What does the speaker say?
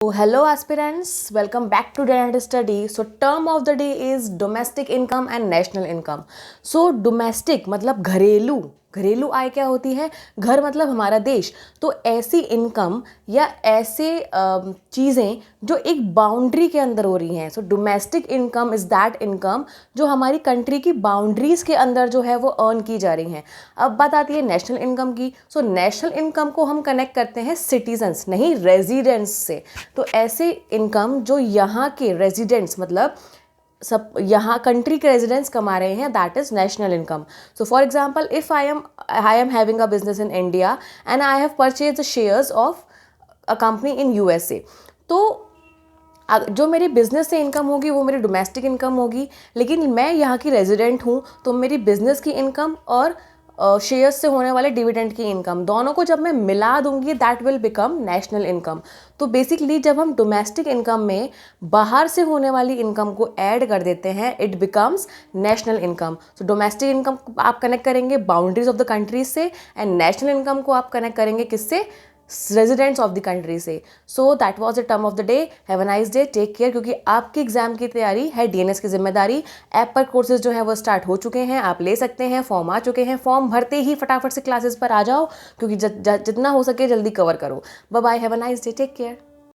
So hello aspirants, welcome back to Data Study. So term of the day is domestic income and national income. So domestic मतलब घरेलू, घरेलू आय क्या होती है? घर मतलब हमारा देश. तो ऐसी इनकम या ऐसे चीज़ें जो एक बाउंड्री के अंदर हो रही हैं. So domestic income is that income जो हमारी कंट्री की बाउंड्रीज़ के अंदर जो है वो अर्न की जा रही हैं. अब बात आती है नेशनल इनकम की. सो नेशनल इनकम को हम कनेक्ट करते हैं सिटीजन्स नहीं रेजिडेंट्स से. तो ऐसे इनकम जो यहाँ के रेजिडेंट्स मतलब सब यहाँ कंट्री के रेजिडेंट्स कमा रहे हैं, that is national income. So for example if I am having a business in India and I have purchase the shares of a company in USA. तो जो मेरी बिज़नेस से इनकम होगी वो मेरी डोमेस्टिक इनकम होगी, लेकिन मैं यहाँ की रेजिडेंट हूँ तो मेरी बिज़नेस की इनकम और शेयर्स से होने वाले डिविडेंड की इनकम दोनों को जब मैं मिला दूंगी that will become national income. तो बेसिकली जब हम डोमेस्टिक इनकम में बाहर से होने वाली इनकम को ऐड कर देते हैं it becomes national income. So domestic income आप कनेक्ट करेंगे बाउंड्रीज ऑफ द कंट्री से एंड नेशनल इनकम को आप कनेक्ट करेंगे किससे? रेजिडेंट्स ऑफ द कंट्री से. So that was the term of the day. Have a nice day, take care. क्योंकि आपकी एग्जाम की तैयारी है डीएनएस की जिम्मेदारी. ऐप पर कोर्सेज जो है वो स्टार्ट हो चुके हैं, आप ले सकते हैं. फॉर्म आ चुके हैं, फॉर्म भरते ही फटाफट से क्लासेस पर आ जाओ क्योंकि जितना हो सके जल्दी कवर करो. Bye bye, have a nice day, take care.